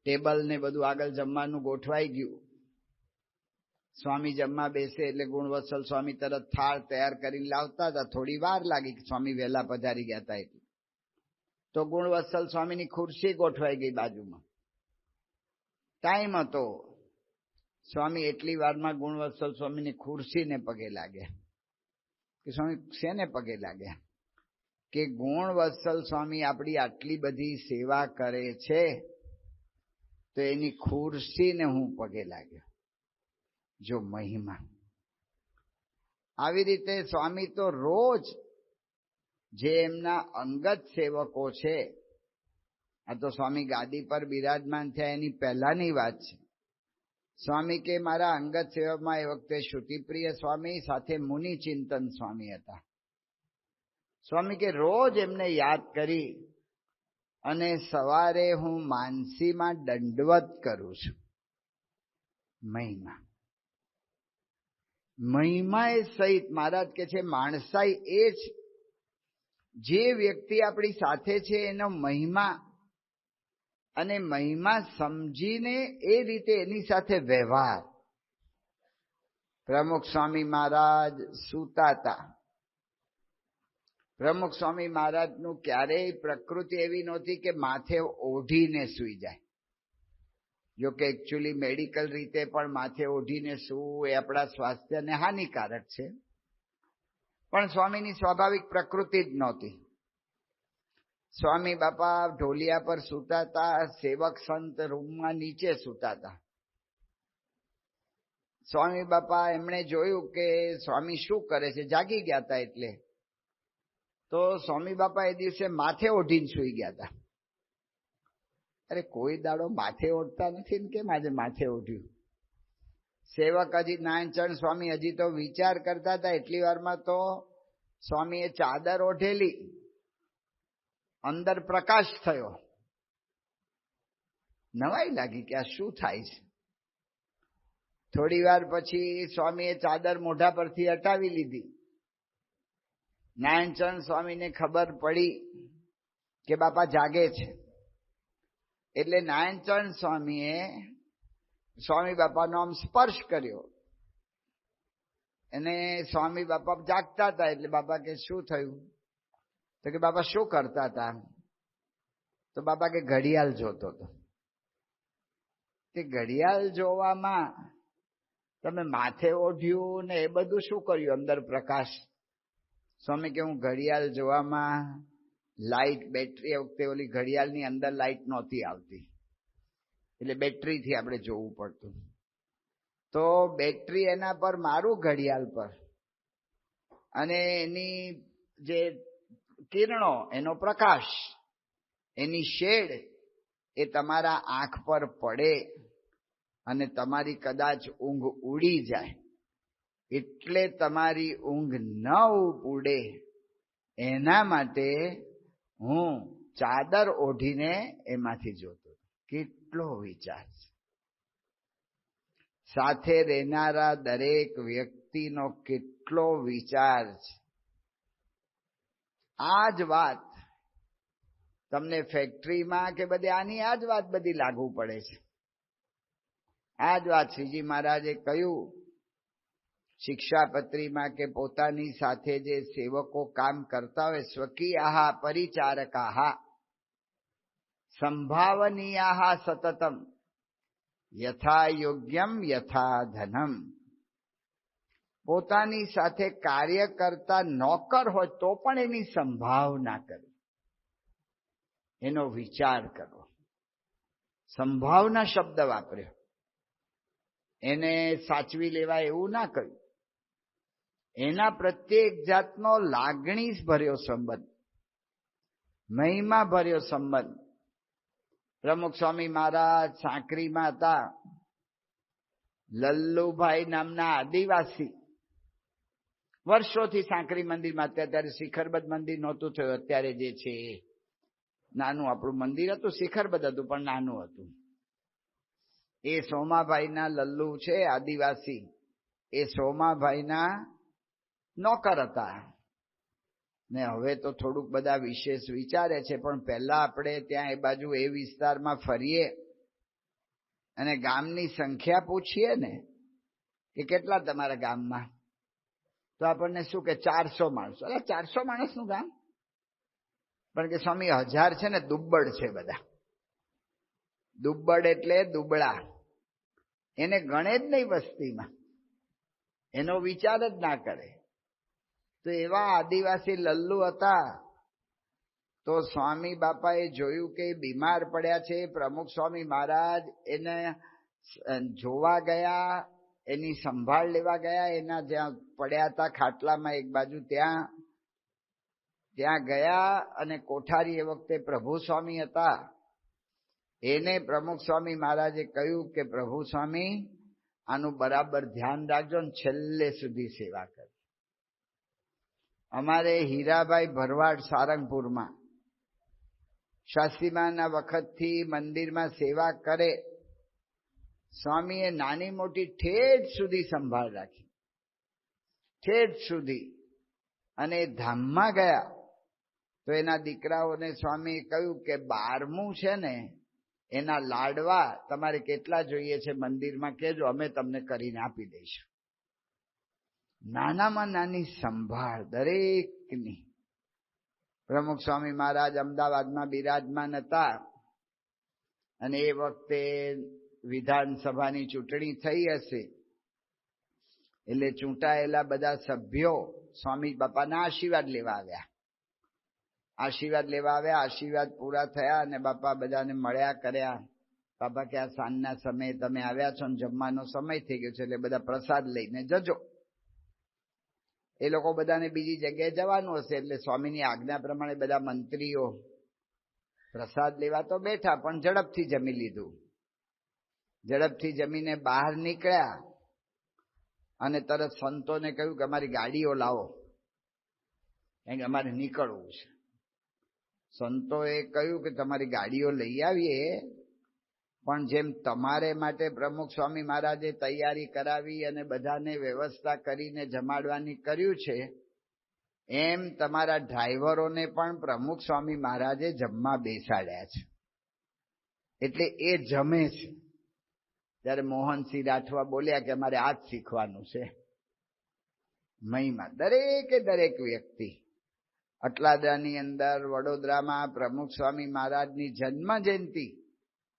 Table ને બધું આગળ જમવાનું ગોઠવાઈ ગયું. સ્વામી જમવા બેસે એટલે ગુણવત્સલ સ્વામી તરત થાળ તૈયાર કરીને લાવતા હતા. થોડી વાર લાગી, સ્વામી વહેલા પધારી ગયા હતા એટલે. તો ગુણવત્સલ સ્વામીની ખુરશી ગોઠવાઈ ગઈ બાજુમાં. ટાઈમ હતો. સ્વામી એટલી વારમાં ગુણવત્સલ સ્વામીની ખુરશીને પગે લાગ્યા. કે સ્વામી શેને પગે લાગ્યા? કે ગુણવત્સલ સ્વામી આપણી આટલી બધી સેવા કરે છે તો એની ખુરશીને હું પગે લાગ્યો. જો મહિમા. આવી રીતે સ્વામી તો રોજ જે એમના અંગત સેવકો છે, આ તો સ્વામી ગાદી પર બિરાજમાન થયા એની પહેલાની વાત છે. સ્વામી કે મારા અંગત સેવકમાં એ વખતે શ્રુતિપ્રિય સ્વામી સાથે મુનિ ચિંતન સ્વામી હતા. સ્વામી કે રોજ એમને યાદ કરી અને સવારે હું માનસીમાં દંડવત કરું છું. મહિમા. મહિમા એ સહિત મહારાજ કે છે માણસાઈ એ જ જે વ્યક્તિ આપણી સાથે છે એનો મહિમા અને મહિમા સમજીને એ રીતે એની સાથે વ્યવહાર. પ્રમુખ સ્વામી મહારાજ સૂતા હતા. પ્રમુખ સ્વામી મહારાજનું ક્યારેય પ્રકૃતિ એવી નહોતી કે માથે ઓઢીને સૂઈ જાય. જો કે એકચ્યુઅલી મેડિકલ રીતે પણ માથે ઓઢીને સૂવું એ આપણા સ્વાસ્થ્યને હાનિકારક છે, પણ સ્વામીની સ્વાભાવિક પ્રકૃતિ જ નહોતી. સ્વામી બાપા ઢોલિયા પર સૂતા હતા. સેવક સંત રૂમમાં નીચે સૂતા હતા. સ્વામી બાપા એમણે જોયું કે સ્વામી શું કરે છે, જાગી ગયા હતા. એટલે તો સ્વામી બાપા એ દિવસે માથે ઓઢીને સૂઈ ગયા હતા. અરે કોઈ દાડો માથે ઓઢતા નથી ને કેમ આજે માથે ઓઢ્યું? સેવક હજી નારાયણચરણ સ્વામી હજી તો વિચાર કરતા હતા. એટલી વારમાં તો સ્વામીએ ચાદર ઓઢેલી, અંદર પ્રકાશ થયો. નવાઈ લાગી કે આ શું થાય છે. થોડી વાર પછી સ્વામીએ ચાદર મોઢા પરથી હટાવી લીધી. નારાયણચરણ સ્વામીને ખબર પડી કે બાપા જાગે છે. એટલે નારાયણચરણ સ્વામીએ સ્વામી બાપાનો આમ સ્પર્શ કર્યો અને સ્વામી બાપા જાગતા હતા. એટલે બાપા કે શું થયું? તો કે બાપા શું કરતા હતા? તો બાપા કે ઘડિયાળ જોતો હતો. તે ઘડિયાળ જોવામાં તમે માથે ઓઢ્યું ને એ બધું શું કર્યું અંદર પ્રકાશ? સ્વામી કે હું ઘડિયાળ જોવામાં લાઈટ બેટરી, વખતે ઓલી ઘડિયાળની અંદર લાઈટ નહોતી આવતી એટલે બેટરીથી આપણે જોવું પડતું. તો બેટરી એના પર મારું ઘડિયાળ પર અને એની જે કિરણો, એનો પ્રકાશ, એની શેડ એ તમારા આંખ પર પડે અને તમારી કદાચ ઊંઘ ઉડી જાય. એટલે તમારી ઊંઘ ન ઉડે એના માટે હું ચાદર ઓઢીને એમાંથી જોતો. કેટલો વિચાર છે. સાથે રહેનારા દરેક વ્યક્તિનો કેટલો વિચાર છે. આ જ વાત તમને ફેક્ટરીમાં કે બધે આની આ જ વાત બધી લાગુ પડે છે. આ જ વાત શ્રીજી મહારાજે કહ્યું શિક્ષાપત્રીમાં કે પોતાની સાથે જે સેવકો કામ કરતા હોય, સ્વકીયાહ પરિચારકાહ સંભાવનીયાહ સતતમ યથા યોગ્યમ યથા ધનમ. પોતાની સાથે કાર્ય કરતા નોકર હોય તો પણ એની સંભાવના કરવી, એનો વિચાર કરવો. સંભાવના શબ્દ વાપર્યો. એને સાચવી લેવાય એવું ના કહ્યું. એના પ્રત્યેક જાતનો લાગણી ભર્યો સંબંધ, મહિમા ભર્યો સંબંધ. પ્રમુખ સ્વામી મહારાજ સાંકરીમાં હતા. લલ્લુભાઈ નામના આદિવાસી વર્ષોથી સાંકરી મંદિરમાં હતા. ત્યારે શિખરબદ્ધ મંદિર નહોતું થયું અત્યારે જે છે એ. નાનું આપણું મંદિર હતું, શિખરબદ્ધ હતું પણ નાનું હતું. એ સોમાભાઈના લલ્લુ છે આદિવાસી, એ સોમાભાઈના નોકર હતા. ને હવે તો થોડુંક બધા વિશેષ વિચારે છે, પણ પહેલા આપણે ત્યાં એ બાજુ એ વિસ્તારમાં ફરીએ અને ગામની સંખ્યા પૂછીએ ને કે કેટલા તમારા ગામમાં, તો આપણને શું કે 400 માણસો. અરે 400 માણસનું ગામ? પણ કે સ્વામી 1000 છે ને દુબ્બડ છે બધા. દુબ્બડ એટલે દુબળા, એને ગણે જ નહીં વસ્તીમાં, એનો વિચાર જ ના કરે. તો એવા આદિવાસી લલ્લુ હતા. તો સ્વામી બાપાએ જોયું કે બીમાર પડ્યા છે. પ્રમુખ સ્વામી મહારાજ એને જોવા ગયા, એની સંભાળ લેવા ગયા. એના જ્યાં પડ્યા હતા ખાટલામાં એક બાજુ ત્યાં ગયા. અને કોઠારી એ વખતે પ્રભુ સ્વામી હતા. એને પ્રમુખ સ્વામી મહારાજે કહ્યું કે પ્રભુ સ્વામી, આનું બરાબર ધ્યાન રાખજો ને છેલ્લે સુધી સેવા કરજો. અમારે હીરાભાઈ ભરવાડ સારંગપુરમાં શાસ્ત્રીમાના વખતથી મંદિરમાં સેવા કરે. સ્વામીએ નાની મોટી ઠેઠ સુધી સંભાળ રાખી, ઠેઠ સુધી. અને ધામમાં ગયા તો એના દીકરાઓને સ્વામીએ કહ્યું કે 12મું છે ને એના લાડવા તમારે કેટલા જોઈએ છે મંદિરમાં કહેજો, અમે તમને કરીને આપી દઈશું. નાનામાં નાની સંભાળ દરેકની. પ્રમુખ સ્વામી મહારાજ અમદાવાદમાં બિરાજમાન હતા. અને એ વખતે વિધાનસભાની ચૂંટણી થઈ હશે. એટલે ચૂંટાયેલા બધા સભ્યો સ્વામી બાપાના આશીર્વાદ લેવા આવ્યા. આશીર્વાદ પૂરા થયા અને બાપા બધાને મળ્યા કર્યા. બાપા કે આ સાંજના સમયે તમે આવ્યા છો ને જમવાનો સમય થઈ ગયો છે, એટલે બધા પ્રસાદ લઈને જજો. એ લોકો બધાને બીજી જગ્યાએ જવાનું હશે, એટલે સ્વામીની આજ્ઞા પ્રમાણે બધા મંત્રીઓ પ્રસાદ લેવા તો બેઠા, પણ ઝડપથી જમી લીધું. ઝડપથી જમીને બહાર નીકળ્યા અને તરત સંતોને કહ્યું કે અમારી ગાડીઓ લાવો, કારણ કે અમારે નીકળવું છે. સંતોએ કહ્યું કે તમારી ગાડીઓ લઈ આવીએ, પણ જેમ તમારે માટે પ્રમુખ સ્વામી મહારાજે તૈયારી કરાવી અને બધાને વ્યવસ્થા કરીને જમાડવાની કર્યું છે, એમ તમારા ડ્રાઈવરોને પણ પ્રમુખ સ્વામી મહારાજે જમવા બેસાડ્યા છે. એટલે એ જમે છે. ત્યારે મોહનસિંહ રાઠવા બોલ્યા કે અમારે આ જ શીખવાનું છે. મહિમા દરેકે દરેક વ્યક્તિ. અટલાદાની અંદર વડોદરામાં પ્રમુખ સ્વામી મહારાજની જન્મ જયંતિ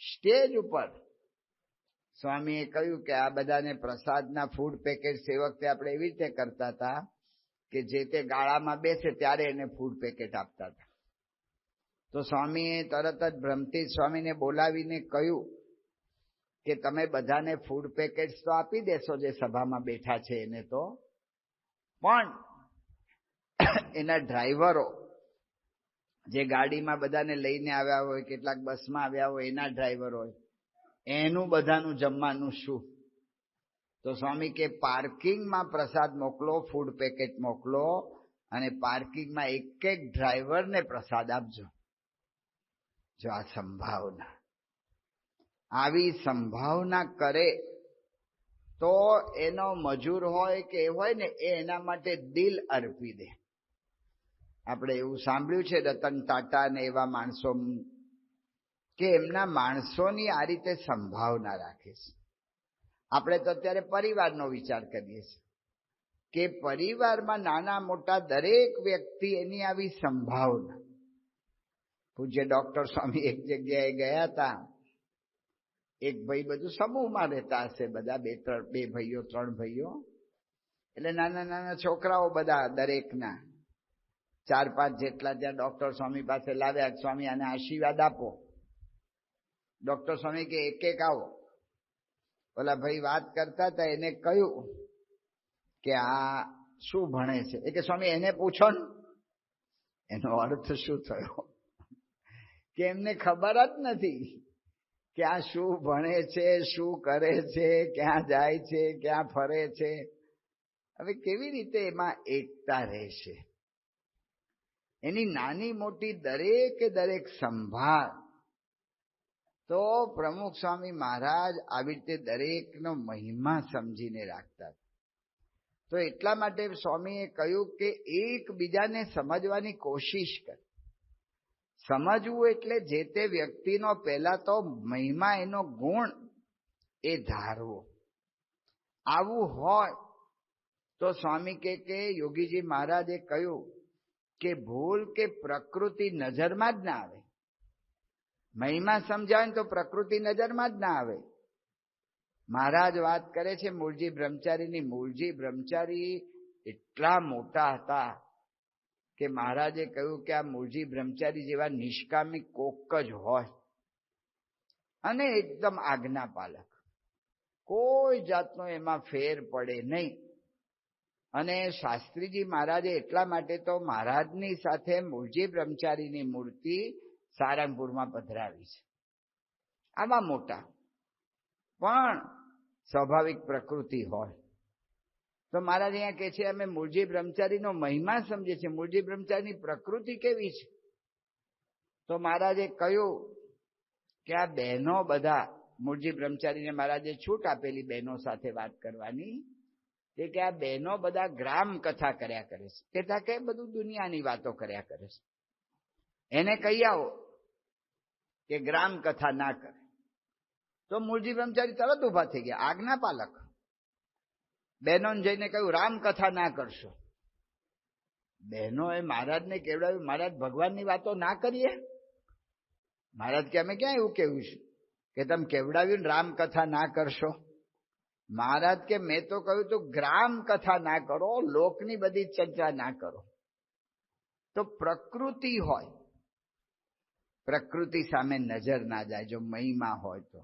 સ્ટેજ ઉપર સ્વામીએ કહ્યું કે આ બધાને પ્રસાદના ફૂડ પેકેટ એ વખતે આપણે એવી રીતે કરતા હતા કે જે તે ગાળામાં બેસે ત્યારે એને ફૂડ પેકેટ આપતા હતા. તો સ્વામીએ તરત જ બ્રહ્મતીજ સ્વામીને બોલાવીને કહ્યું કે તમે બધાને ફૂડ પેકેટ્સ તો આપી દેશો જે સભામાં બેઠા છે એને, તો પણ એના ડ્રાઈવરો જે ગાડીમાં બધાને લઈને આવ્યા હોય, કેટલાક બસમાં આવ્યા હોય, એના ડ્રાઈવર હોય, એનું બધાનું જમવાનું શું? તો સ્વામી કે પાર્કિંગમાં પ્રસાદ મોકલો, ફૂડ પેકેટ મોકલો, અને પાર્કિંગમાં એક એક ડ્રાઈવરને પ્રસાદ આપજો. જો આ સંભાવના, આવી સંભાવના કરે તો એનો મજૂર હોય કે હોય ને એ એના માટે દિલ અર્પી દે. આપણે એવું સાંભળ્યું છે રતન ટાટા ને એવા માણસો કે એમના માણસોની આ રીતે સંભાવના રાખે છે. આપણે તો અત્યારે પરિવારનો વિચાર કરીએ છીએ કે પરિવારમાં નાના મોટા દરેક વ્યક્તિ એની આવી સંભાવના. પૂજ્ય ડોક્ટર સ્વામી એક જગ્યાએ ગયા હતા. એક ભાઈ બધું સમૂહમાં રહેતા હશે, બધા બે ભાઈઓ 3 ભાઈઓ, એટલે નાના નાના છોકરાઓ બધા દરેકના 4-5 જેટલા ત્યાં ડોક્ટર સ્વામી પાસે લાવ્યા. સ્વામી આને આશીર્વાદ આપો. ડોક્ટર સ્વામી કે એક એક આવો. ઓલા ભાઈ વાત કરતા હતા, એને કહ્યું કે આ શું ભણે છે? એ કે સ્વામી એને પૂછો ને. એનો અર્થ શું થયો કે એમને ખબર જ નથી કે આ શું ભણે છે, શું કરે છે, ક્યાં જાય છે, ક્યાં ફરે છે. હવે કેવી રીતે એમાં એકતા રહેશે? એની નાની મોટી દરેકે દરેક સંભાળ. તો પ્રમુખ સ્વામી મહારાજ આવી રીતે દરેકનો મહિમા સમજીને રાખતા. તો એટલા માટે સ્વામીએ કહ્યું કે એકબીજાને સમજવાની કોશિશ કર. સમજવું એટલે જે તે વ્યક્તિનો પહેલા તો મહિમા, એનો ગુણ એ ધારવો. આવું હોય તો સ્વામી કે યોગીજી મહારાજે કહ્યું કે ભૂલ કે પ્રકૃતિ નજરમાં જ ના આવે. મહિમા સમજાવે તો પ્રકૃતિ નજરમાં જ ના આવે. મહારાજ વાત કરે છે મૂળજી બ્રહ્મચારીની. મૂળજી બ્રહ્મચારી એટલા મોટા હતા કે મહારાજે કહ્યું કે આ મૂળજી બ્રહ્મચારી જેવા નિષ્કામી કોક જ હોય અને એકદમ આજ્ઞા પાલક, કોઈ જાતનો એમાં ફેર પડે નહીં. અને શાસ્ત્રીજી મહારાજે એટલા માટે તો મહારાજની સાથે મૂળજી બ્રહ્મચારીની મૂર્તિ સારંગપુરમાં પધરાવી છે. આવા મોટા પણ સ્વાભાવિક પ્રકૃતિ હોય તો મહારાજ અહીંયા કહે છે અમે મૂળજી બ્રહ્મચારીનો મહિમા સમજીએ છીએ. મૂળજી બ્રહ્મચારીની પ્રકૃતિ કેવી છે? તો મહારાજે કહ્યું કે આ બહેનો બધા, મૂળજી બ્રહ્મચારીને મહારાજે છૂટ આપેલી બહેનો સાથે વાત કરવાની, કે આ બહેનો બધા ગ્રામ કથા કર્યા કરે છે. કહેતા કે બધું દુનિયાની વાતો કર્યા કરે છે. એને કહી આવો કે ગ્રામ કથા ના કરે. તો મૂળજી બ્રહ્મચારી તરત ઉભા થઈ ગયા, આજ્ઞા પાલક. બહેનોને જઈને કહ્યું રામકથા ના કરશો. બહેનોએ મહારાજને કેવડાવ્યું, મહારાજ ભગવાનની વાતો ના કરીએ? મહારાજ કે અમે ક્યાં એવું કેવું છે કે તમે કેવડાવ્યું ને રામકથા ના કરશો? મહારાજ કે મેં તો કહ્યું તું ગ્રામ કથા ના કરો, લોકની બધી ચર્ચા ના કરો. તો પ્રકૃતિ હોય, પ્રકૃતિ સામે નજર ના જાય જો મહિમા હોય તો.